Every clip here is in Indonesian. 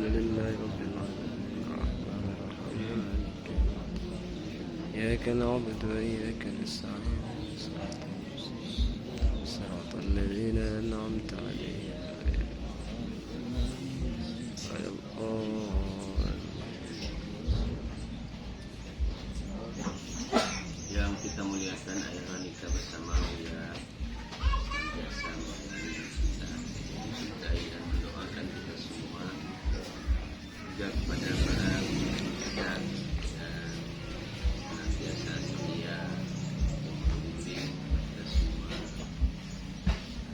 لله رب العالمين الرحمن الرحيم مالك يوم الدين إياك نعبد وإياك نستعين صراط الذين أنعمت عليهم غير الضالين. Yang kita muliakan ayat kita bersama ya biasa kita mencintai dan mendoakan kita semua juga kepada para pengajar dan senantiasa setia membimbing kita semua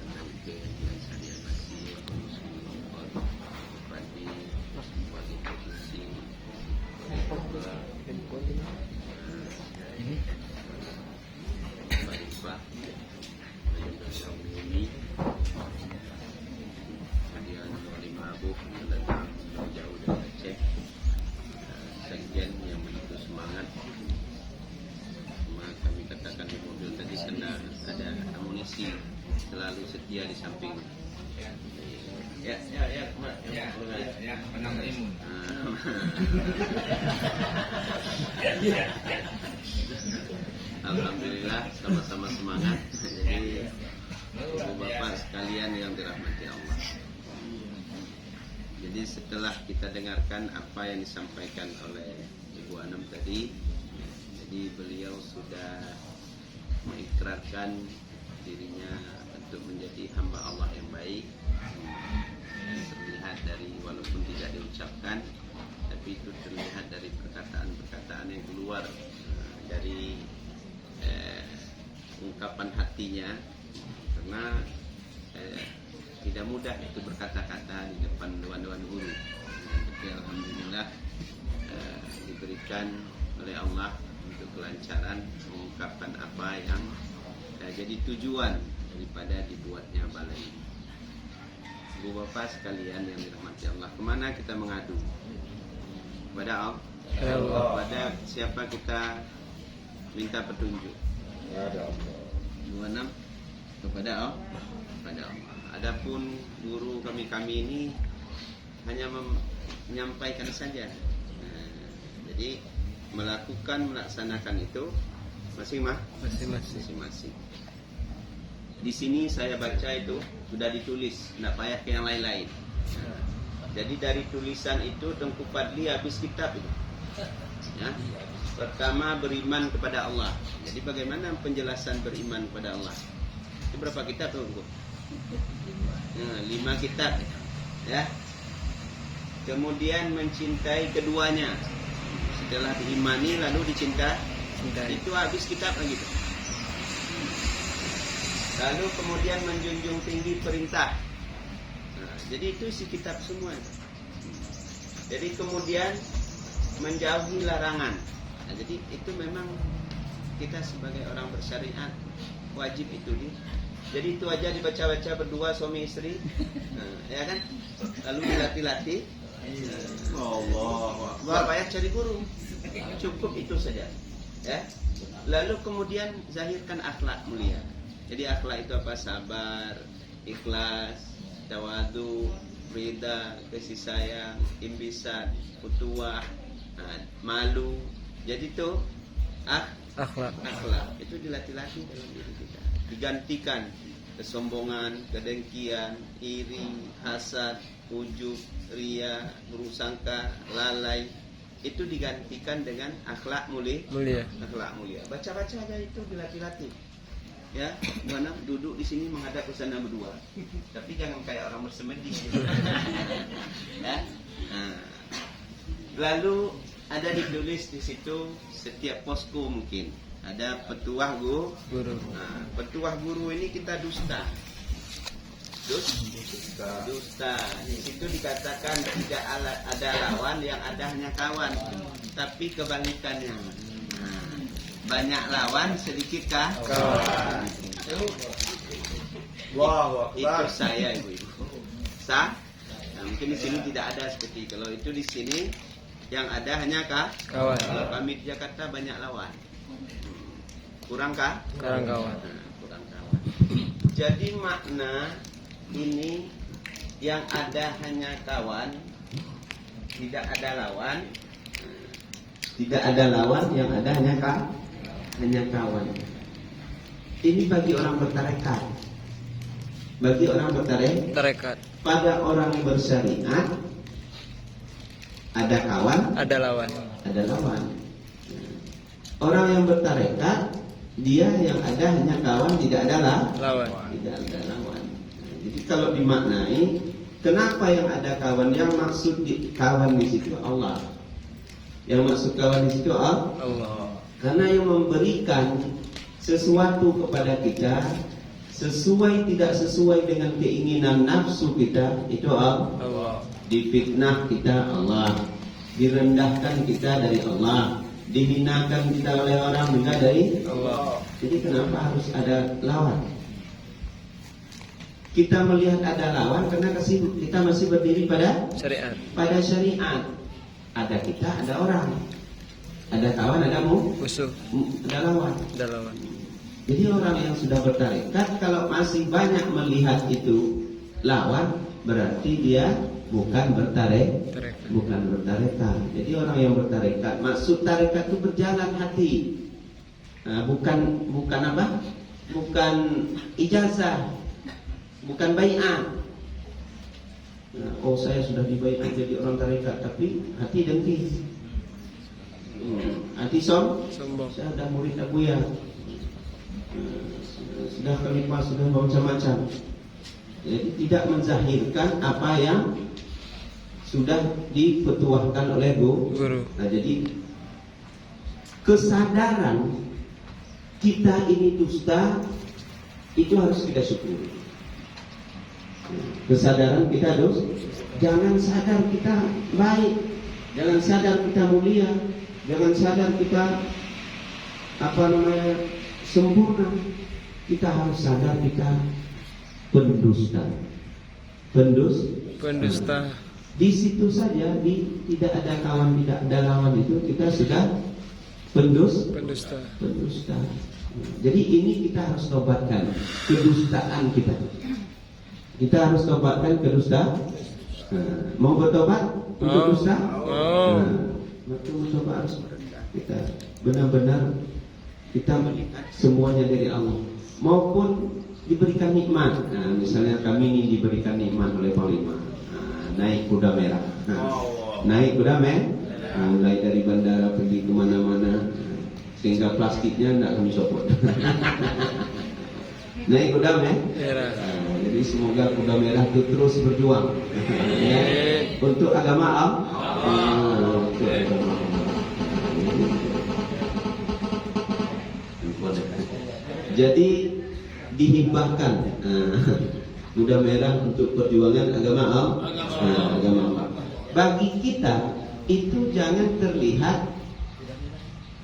dan kegiatan saya masih bupati bupati provinsi Pak ini kemudian Wali Mabuk yang datang jauh dari Aceh, sekjen yang begitu semangat. Cuma kami katakan di mobil tadi karena ada amunisi selalu setia di samping. Penang imun. Alhamdulillah sama-sama semangat. Jadi Ibu Bapak sekalian yang dirahmati Allah. Jadi setelah kita dengarkan apa yang disampaikan oleh Ibu Anam tadi, jadi beliau sudah mengikrarkan dirinya untuk menjadi hamba Allah yang baik. Terlihat dari walaupun tidak diucapkan, tapi itu terlihat dari perkataan-perkataan yang keluar dari ungkapan hatinya, karena tidak mudah itu berkata-kata di depan dewan-dewan guru. Tapi alhamdulillah diberikan oleh Allah untuk kelancaran mengungkapkan apa yang jadi tujuan daripada dibuatnya balai. Ibu Bapak sekalian yang dirahmati Allah, kemana kita mengadu? Kepada Allah. Kepada siapa kita minta petunjuk? Ada Allah. 26 kepada Allah. Adapun guru kami ini hanya menyampaikan saja. Jadi melaksanakan itu masing-masing. Di sini saya baca itu sudah ditulis, tidak payah ke yang lain-lain. Jadi dari tulisan itu Tengku Fadli habis kitab itu. Ya. Pertama beriman kepada Allah. Jadi bagaimana penjelasan beriman kepada Allah? Itu berapa kitab tuh? 5 kitab. Ya. Kemudian mencintai keduanya. Setelah diimani lalu dicintai. Itu habis kitab lagi tuh. Lalu kemudian menjunjung tinggi perintah. Nah, jadi itu isi kitab semua. Jadi kemudian menjauhi larangan. Nah, jadi itu memang kita sebagai orang bersyariat wajib itu dia. Jadi itu aja dibaca-baca berdua suami istri, ya kan? Lalu dilatih-latih. Allah, nggak payah cari guru, cukup itu saja. Ya. Lalu kemudian zahirkan akhlak mulia. Jadi akhlak itu apa? Sabar, ikhlas, tawadu, ridha, kasih sayang, imbisat, utuwah, malu. Jadi itu akhlak itu dilatih-latih dalam diri kita. Digantikan kesombongan, kedengkian, iri, hasad, ujub, ria, buruk-sangka, lalai. Itu digantikan dengan akhlak mulia. Akhlak mulia. Baca-baca aja itu dilatih-latih. Ya, mana duduk di sini menghadap ke sana berdua. Tapi jangan kayak orang bersemedi. Ya. Nah. Lalu ada ditulis di situ setiap posko mungkin ada petuah guru. Nah, petuah guru ini kita dusta. Di situ dikatakan tidak ada lawan, yang ada hanya kawan. Tapi kebalikannya. Nah, banyak lawan, sedikit kawan. Itu saya ibu-ibu. Nah, mungkin di sini tidak ada seperti kalau itu di sini. Yang ada hanya kawan. Kalau kami di Jakarta banyak lawan. Kurang kawan. Kurang kawan. Jadi makna ini yang ada hanya kawan tidak ada lawan, tidak ada lawan, yang ada hanya kawan. Ini bagi orang bertarekat. Bagi orang Tarekat. pada orang bersyariat ada kawan, Ada lawan. ada lawan. Orang yang bertarekat dia yang ada hanya kawan, tidak ada Lawan. tidak ada lawan. Jadi kalau dimaknai, kenapa yang ada kawan? Yang maksud kawan di situ Allah. Yang maksud kawan di situ Allah. Karena yang memberikan sesuatu kepada kita sesuai tidak sesuai dengan keinginan nafsu kita itu Allah. Difitnah kita Allah, direndahkan kita dari Allah, dihinakan kita oleh orang juga dari Allah. Jadi kenapa harus ada lawan? Kita melihat ada lawan karena kita masih berdiri pada Syariat. syariat. Ada kita, ada orang. Ada kawan, ada Musuh. ada lawan. Ada lawan. Jadi orang yang sudah bertarekat kalau masih banyak melihat itu lawan, berarti dia bukan Tarekat. bukan bertarekat. Jadi orang yang bertarekat, maksud tarekat itu berjalan hati. Nah, bukan apa? Bukan ijazah, bukan bai'at. Nah, oh saya sudah dibaiat jadi orang tarekat, tapi hati dengki. Hati Sombong. saya sudah murid Abuya, sudah khalifah, sudah macam-macam. Jadi tidak menzahirkan apa yang sudah dipetuahkan oleh Guru. Nah, jadi kesadaran kita ini dusta itu harus kita syukuri. Kesadaran kita jangan sadar kita baik, jangan sadar kita mulia, jangan sadar kita sempurna. Kita harus sadar kita pendusta. Pendusta. Di situ saja, tidak ada kawan, tidak ada lawan itu kita sudah Pendusta. pendusta. Jadi ini kita harus tobatkan kedustaan kita. Kita harus tobatkan kedustaan. Mau bertobat untuk dusta? Mau. Mencoba harus kita benar-benar kita melihat semuanya dari Allah, maupun diberikan nikmat. Nah, misalnya kami ini diberikan nikmat oleh Panglima, naik kuda merah. Naik kuda merah, mulai dari bandara pergi kemana-mana, sehingga plastiknya tidak kami copot. Naik kuda merah. Jadi semoga kuda merah itu terus berjuang ya, untuk agama Allah. Untuk agama Allah. Jadi dihibahkan kuda merah untuk perjuangan agama Allah. Bagi kita itu jangan terlihat,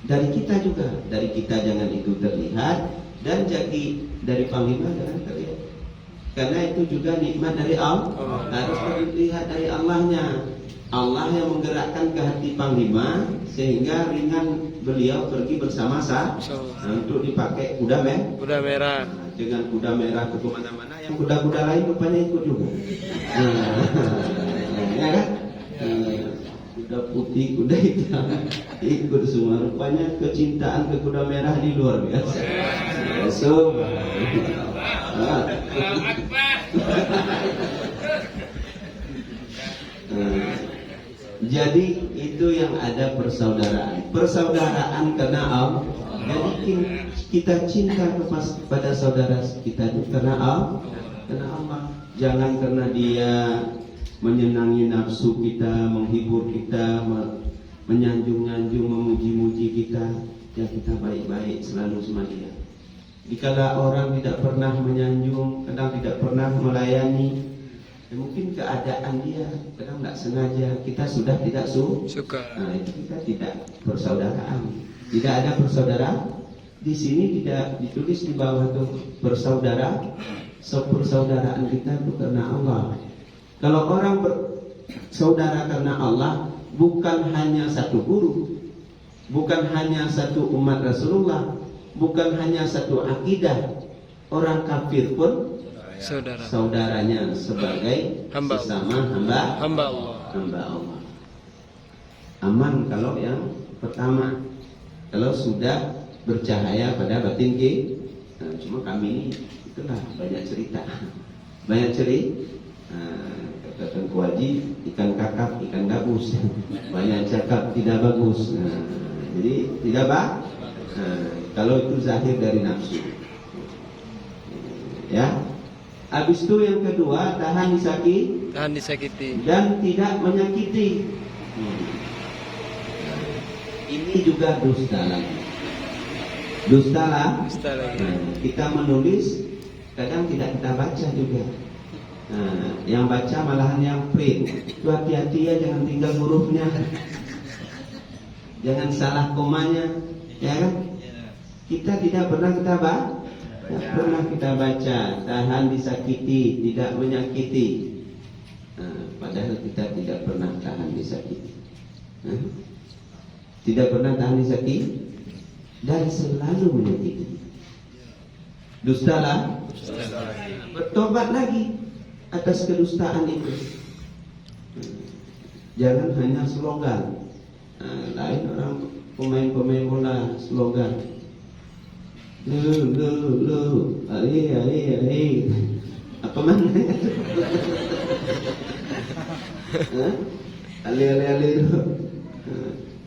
dari kita juga, dari kita jangan itu terlihat, dan jadi dari Panglima jangan terlihat. Karena itu juga nikmat dari Allah, harus terlihat dari Allahnya. Allah yang menggerakkan ke hati Panglima sehingga ringan beliau pergi bersama untuk dipakai kuda merah. Dengan kuda merah ke mana-mana, yang kuda-kuda lain rupanya ikut juga. Ya kan? Kuda putih, kuda hitam ikut semua. Rupanya kecintaan ke kuda merah di luar biasa. Jadi itu yang ada persaudaraan karena Allah. Jadi kita cinta kepada saudara kita itu karena Allah. Jangan karena dia menyenangi nafsu kita, menghibur kita, menyanjung-nyanjung, memuji-muji kita. Ya kita baik-baik selalu sama dia. Dikala orang tidak pernah menyanjung, kadang tidak pernah melayani, ya mungkin keadaan dia kadang tidak sengaja, kita sudah tidak suka. Nah, itu kita tidak persaudaraan. Tidak ada persaudaraan. Di sini tidak ditulis di bawah itu persaudaraan kita itu karena Allah. Kalau orang bersaudara karena Allah, bukan hanya satu guru, bukan hanya satu umat Rasulullah, bukan hanya satu akidah. Orang kafir pun saudaranya sebagai hamba sesama hamba Allah. Allah. aman kalau yang pertama. Kalau sudah bercahaya pada batin kita. Nah, cuma kami ini itulah banyak cerita. Banyak cerita. Kata Tengku Haji, ikan kakap, ikan gabus. Banyak cakap tidak bagus. Jadi tidak baik. Kalau itu zahir dari nafsu. Ya. Habis itu yang kedua, tahan disakiti dan tidak menyakiti. Ini juga dusta lagi. Dusta lagi. Kita menulis kadang tidak kita baca juga. Yang baca malahan yang print. Itu hati-hati ya, jangan tinggal hurufnya, jangan salah komanya, ya kan? Kita tidak pernah kita baca. Tidak pernah kita baca. Tahan disakiti, tidak menyakiti. Padahal kita tidak pernah tahan disakiti. Tidak pernah tahan disakiti dan selalu menyakiti. Dustalah. Bertobat lagi atas kedustaan itu. Jangan hanya slogan. Lain orang pemain bola slogan. Lu, ali. Apa maknanya? Ali.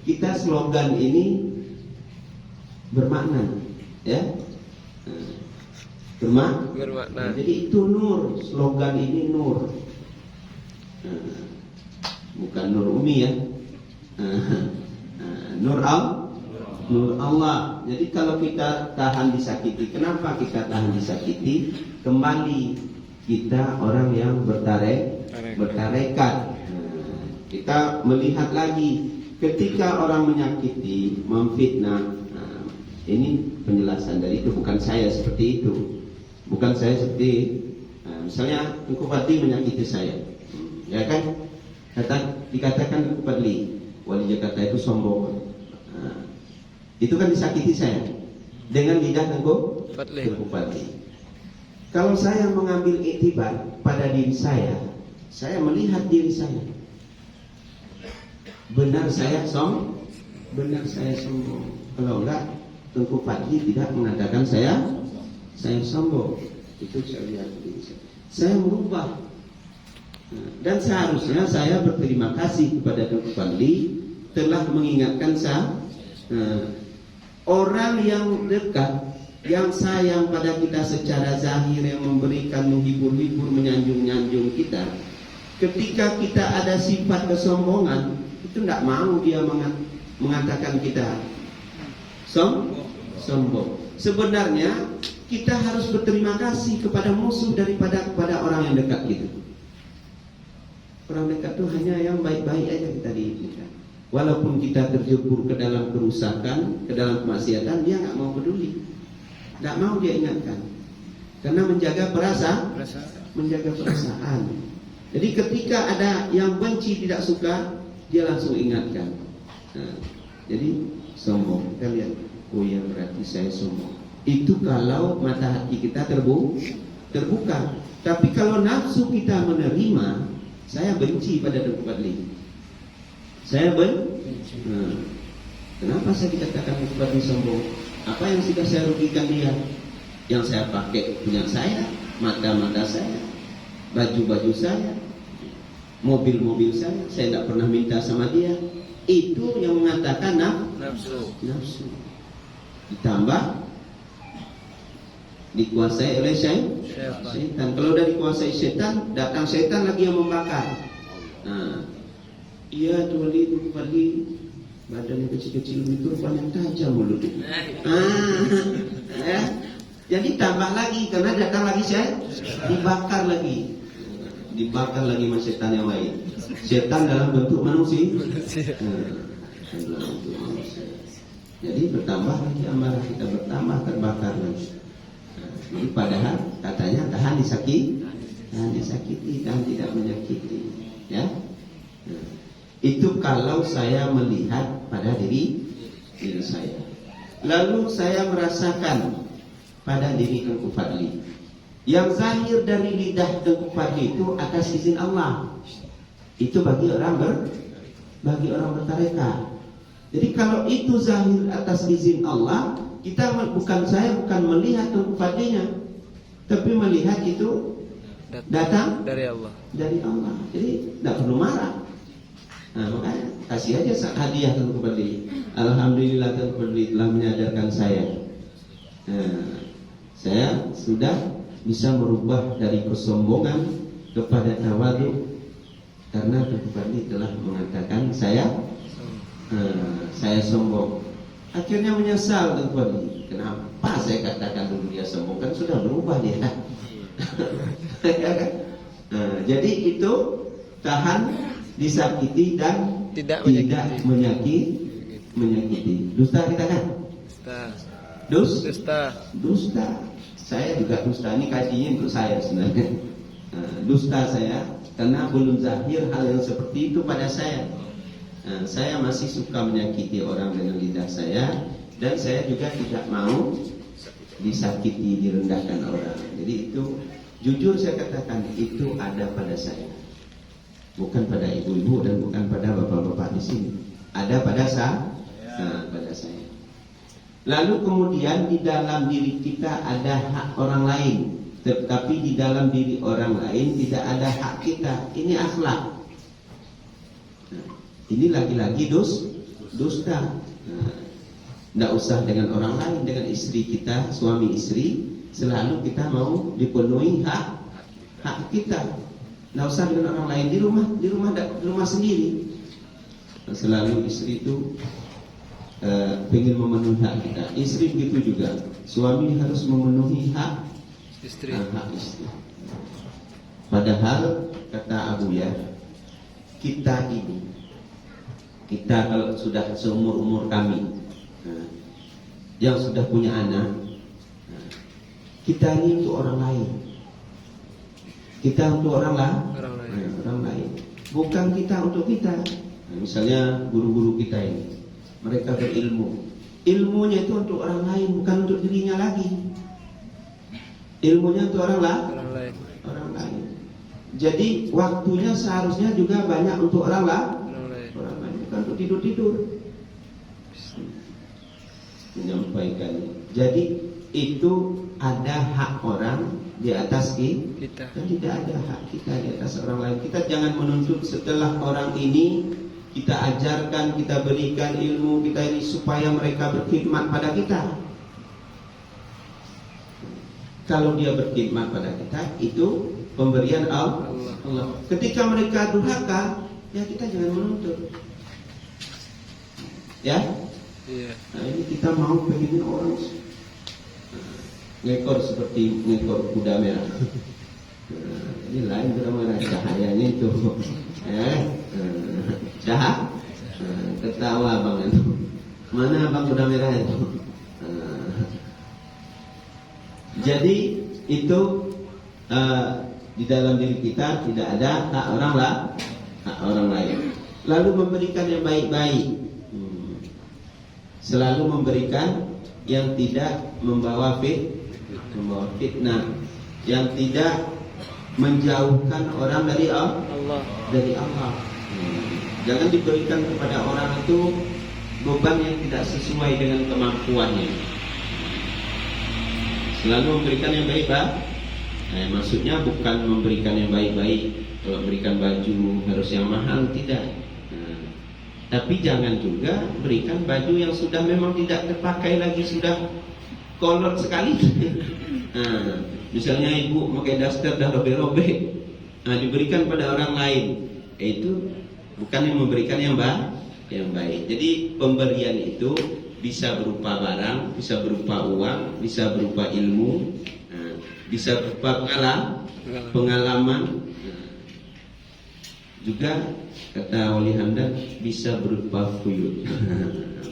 Kita slogan ini bermakna, ya. Bermakna. Jadi itu nur, slogan ini nur. Bukan nur umi ya. Nur Allah. Jadi kalau kita tahan disakiti, kenapa kita tahan disakiti? Kembali kita orang yang bertarekat. Kita melihat lagi ketika orang menyakiti, memfitnah. Ini penjelasan dari itu, bukan saya seperti itu. Bukan saya seperti misalnya Tengku Fadli menyakiti saya. Ya kan? Dikatakan Tengku Fadli, wali Jakarta itu sombong. Itu kan disakiti saya dengan lidah Tengku Fadli. Kalau saya mengambil iktibar pada diri saya melihat diri saya. Benar saya sombong. Kalau enggak, Tengku Fadli tidak mengatakan saya sombong. Itu saya lihat diri saya. Saya merubah. Dan seharusnya saya berterima kasih kepada Tengku Fadli telah mengingatkan saya. Orang yang dekat, yang sayang pada kita secara zahir, yang memberikan, menghibur-hibur, menyanjung-nyanjung kita, ketika kita ada sifat kesombongan, itu tidak mau dia mengatakan kita sombong. Sebenarnya kita harus berterima kasih kepada musuh daripada kepada orang yang dekat gitu. Orang dekat itu hanya yang baik-baik aja kita diinginkan. Walaupun kita terjebur ke dalam kerusakan, ke dalam kemaksiatan, dia nggak mau peduli, nggak mau dia ingatkan, karena menjaga perasaan. Jadi ketika ada yang benci, tidak suka, dia langsung ingatkan. Jadi sombong, kita lihat, oh ya berarti saya sombong. Itu kalau mata hati kita terbuka. Tapi kalau nafsu kita menerima, saya benci pada Tengku Fadli. Saya benci. Kenapa saya dikatakan Tengku Fadli sombong? Apa yang sudah saya rugikan dia? Yang saya pakai punya saya, mata-mata saya, baju-baju saya, mobil-mobil saya tidak pernah minta sama dia. Itu yang mengatakan nafsu. Ditambah dikuasai oleh setan. Kalau udah dikuasai setan, datang setan lagi yang membakar. Iya tuh Tengku Fadli badannya kecil-kecil itu rupanya tajam mulutnya. Ya. Jadi tambah lagi karena datang lagi saya dibakar lagi sama setan yang lain. Setan dalam bentuk manusia. Jadi bertambah lagi amarah kita, bertambah terbakar lagi. Jadi padahal katanya tahan disakiti, tahan tidak menyakiti. Ya. Itu kalau saya melihat pada diri saya. Lalu saya merasakan pada diri Tengku Fadli. Yang zahir dari lidah Tengku Fadli itu atas izin Allah. Itu bagi orang bagi orang bertarekat. Jadi kalau itu zahir atas izin Allah, saya bukan melihat tempatnya, tapi melihat itu datang dari Allah. Dari Allah. Jadi tidak perlu marah. Nah, makanya kasih aja hadiah Tuan Kepali. Alhamdulillah Tuan Kepali telah menyadarkan saya. Nah, saya sudah bisa merubah dari kesombongan kepada tawadu, karena Tuan Kepali telah mengatakan saya sombong. Akhirnya menyesal Tuan Kepali. Kenapa saya katakan dulu dia sombong? Kan sudah berubah dia. Jadi itu tahan disakiti dan tidak menyakiti. Dusta kita kan? Dusta. Saya juga dusta. Ini kajinya untuk saya sebenarnya. Dusta saya karena belum zahir hal yang seperti itu pada saya. Saya masih suka menyakiti orang dengan lidah saya, dan saya juga tidak mau disakiti, direndahkan orang. Jadi itu jujur saya katakan, itu ada pada saya, bukan pada ibu-ibu dan bukan pada bapak-bapak di sini. Ada pada saya. Lalu kemudian di dalam diri kita ada hak orang lain, tetapi di dalam diri orang lain tidak ada hak kita. Ini akhlak. Ini lagi-lagi dusta. Tidak usah dengan orang lain, dengan istri kita, suami istri, selalu kita mau dipenuhi hak kita. Tidak usah dengan orang lain, di rumah sendiri. Selalu istri itu ingin memenuhi hak kita. Istri begitu juga. Suami harus memenuhi hak istri. Padahal kata Abu ya, kita kalau sudah seumur kami, yang sudah punya anak, kita ini untuk orang lain. Kita untuk orang lain. Bukan kita untuk kita. Misalnya guru-guru kita ini, mereka berilmu. Ilmunya itu untuk orang lain, bukan untuk dirinya lagi. Ilmunya untuk orang lain. Jadi waktunya seharusnya juga banyak untuk orang lain, bukan untuk tidur. Menyampaikan. Jadi itu ada hak orang di atas kita, dan tidak ada hak kita di atas orang lain. Kita jangan menuntut setelah orang ini kita ajarkan, kita berikan ilmu kita ini supaya mereka berkhidmat pada kita. Kalau dia berkhidmat pada kita, itu pemberian Allah. Ketika mereka durhaka, ya kita jangan menuntut. Ya. Nah, ini kita mau pengen orang ngekor seperti ngekor kuda merah. Ini lain kuda merah, cahayanya itu. Ketawa bang itu. Mana bang kuda merah itu? Jadi itu di dalam diri kita tidak ada hak orang lain. Lalu memberikan yang baik-baik. Selalu memberikan yang tidak membawa fitnah, yang tidak menjauhkan orang dari Allah. Jangan diberikan kepada orang itu beban yang tidak sesuai dengan kemampuannya. Selalu memberikan yang baik-baik. Maksudnya bukan memberikan yang baik-baik. Kalau memberikan baju harus yang mahal, tidak. Tapi jangan juga berikan baju yang sudah memang tidak terpakai lagi, sudah kolot sekali. Misalnya ibu pakai daster dah robek-robek, diberikan pada orang lain, itu bukan yang memberikan yang baik. Jadi pemberian itu bisa berupa barang, bisa berupa uang, bisa berupa ilmu, bisa berupa pengalaman. Juga kata Wali Hamdan bisa berupa fuyud.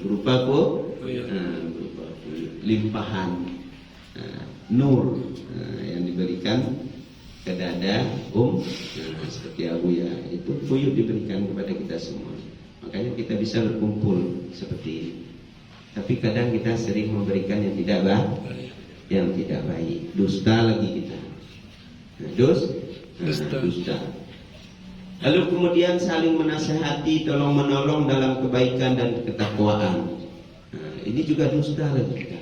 berupa limpahan nur yang diberikan ke dada seperti Abu ya, itu fuyud diberikan kepada kita semua. Makanya kita bisa berkumpul seperti ini. Tapi kadang kita sering memberikan yang tidak baik. Dusta lagi kita. Dusta. Lalu kemudian saling menasihati, tolong menolong dalam kebaikan dan ketakwaan. Nah, ini juga saudara kita.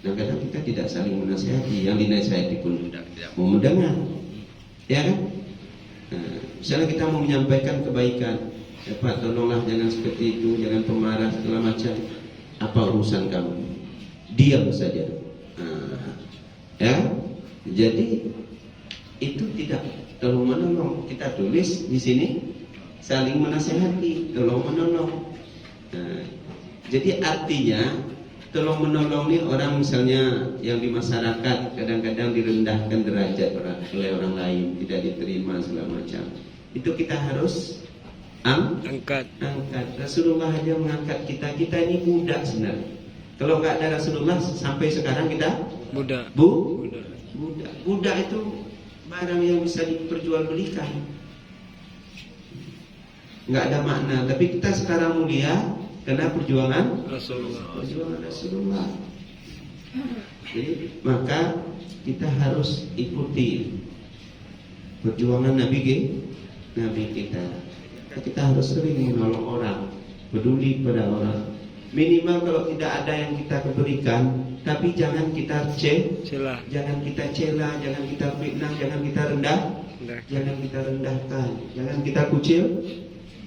Nah, kadang kita tidak saling menasihati, yang dinasihati pun tidak mau mendengar, ya kan? Nah, misalnya kita mau menyampaikan kebaikan, ya Pak, tolonglah jangan seperti itu, jangan pemarah segala macam. Apa urusan kamu? Diam saja. Nah, ya, jadi itu tidak tolong menolong. Kita tulis di sini saling menasihati, tolong menolong. Nah, jadi artinya tolong menolong nih orang misalnya yang di masyarakat kadang-kadang direndahkan derajat oleh orang lain, tidak diterima segala macam. Itu kita harus angkat. Rasulullah aja mengangkat kita. Kita ini budak sebenarnya. Kalau nggak ada Rasulullah sampai sekarang kita budak. Budak itu barang yang bisa diperjualbelikan. Nggak ada makna. Tapi kita sekarang mulia karena perjuangan Rasulullah. Jadi maka kita harus ikuti perjuangan Nabi kita. Kita harus sering menolong orang, peduli pada orang. Minimal kalau tidak ada yang kita berikan, tapi jangan kita cela, jangan kita fitnah, jangan kita rendahkan, jangan kita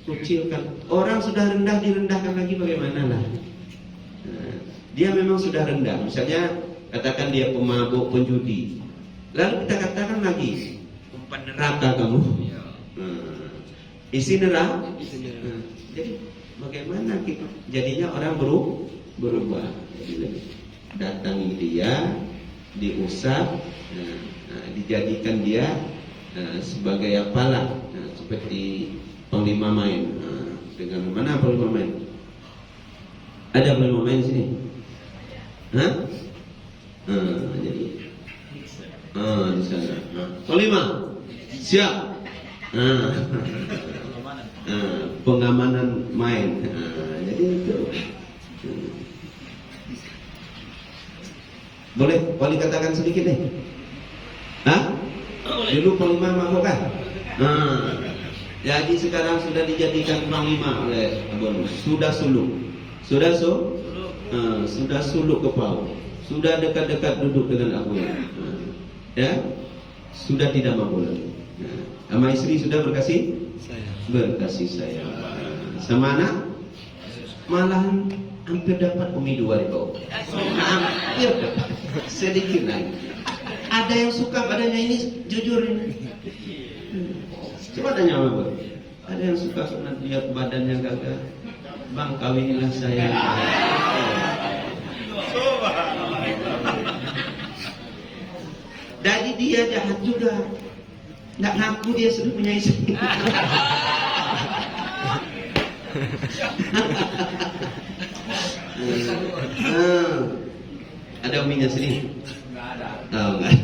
kucilkan. Orang sudah rendah direndahkan lagi bagaimana lah? Nah, dia memang sudah rendah. Misalnya katakan dia pemabuk, penjudi. Lalu kita katakan lagi, umpan neraka kamu. Isi neraka. Nah, jadi bagaimana kita? Jadinya orang berubah. Datangi dia, diusap, dijadikan dia sebagai apalah, seperti panglima main. Dengan mana panglima main? Ada panglima main sini? Hah? Jadi di sana. Panglima, siap. Pengamanan main. Jadi itu. Boleh katakan sedikit nih? Hah? Dulu panglima mabuk kan? Jadi sekarang sudah dijadikan panglima oleh Abang. Sudah suluk kepala. Sudah dekat-dekat duduk dengan Abu. Ya, sudah tidak mabuk lagi. Sama istri sudah berkasih saya. Sama anak malahan hampir dapat umi 2 ribu. Hampir dapat. Sedikit lagi. Ada yang suka badannya ini, jujur ini. Coba tanya apa? Ada yang suka karena lihat badannya gagah. Bang, kawinilah saya. Jadi dia jahat juga. Nggak ngaku dia sudah punya istri. Ada uminya sini? Nggak ada. Oh, nggak.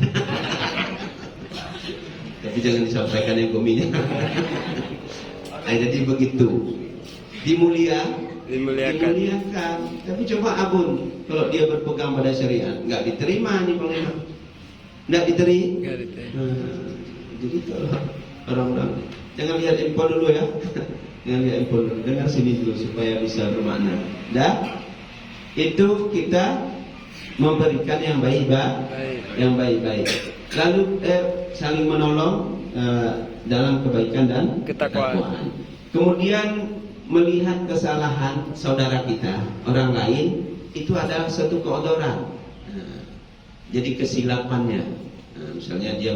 Tapi jangan disampaikan yang uminya. Jadi begitu. Dimuliakan. Tapi coba Abun, kalau dia berpegang pada syariat, nggak diterima nih panglima. Nggak diterima. Jadi kalau orang-orang jangan lihat handphone dulu ya. Jangan lihat handphone dulu. Dengar sini dulu supaya bisa bermakna. Itu kita memberikan yang baik-baik. Lalu saling menolong dalam kebaikan dan ketakwaan. Kemudian melihat kesalahan saudara kita, orang lain, itu adalah satu keodoran. Jadi kesilapannya. Misalnya dia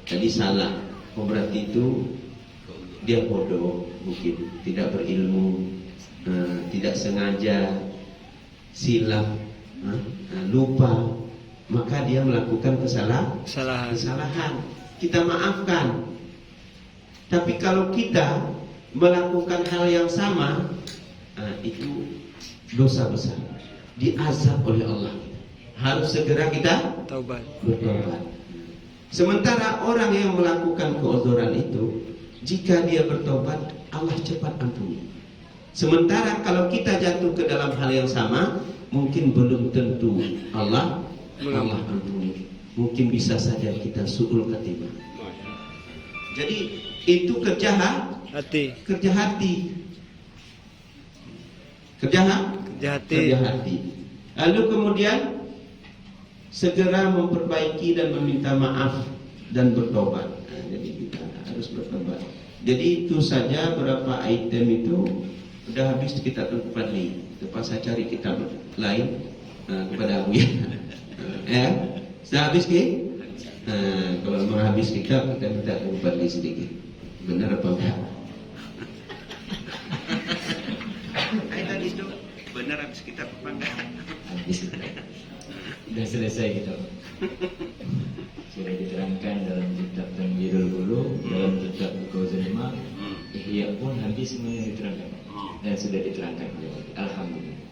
tadi salah, berarti itu dia bodoh, mungkin tidak berilmu, tidak sengaja, silap, lupa, maka dia melakukan kesalahan. Kita maafkan. Tapi kalau kita melakukan hal yang sama, itu dosa besar, diazab oleh Allah. Harus segera kita bertobat. Sementara orang yang melakukan keodoran itu, jika dia bertobat, Allah cepat ampuni. Sementara kalau kita jatuh ke dalam hal yang sama, mungkin belum tentu Allah ampuni. Mungkin bisa saja kita su'ul khatimah. Jadi itu kerja Hati. kerja hati. Kerja Kerja hati. kerja hati. Lalu kemudian segera memperbaiki dan meminta maaf dan bertobat. Nah, jadi kita harus bertobat. Jadi itu saja beberapa item itu udah habis kita tempat nih. Lepas saya cari kitab lain kepada Abu ya. Ya, sudah habis ke? Kalau mau habis kitab kita minta tempat nih sedikit. Benar apa enggak? Tadi itu benar habis kitab apa enggak? Habis sudah selesai kita. Sudah diterangkan dalam kitab Tanbirul Ulu, dalam kitab Al-Qauzanima, Ihya pun habis semuanya diterangkan dan sudah diterangkan oleh Alhamdulillah.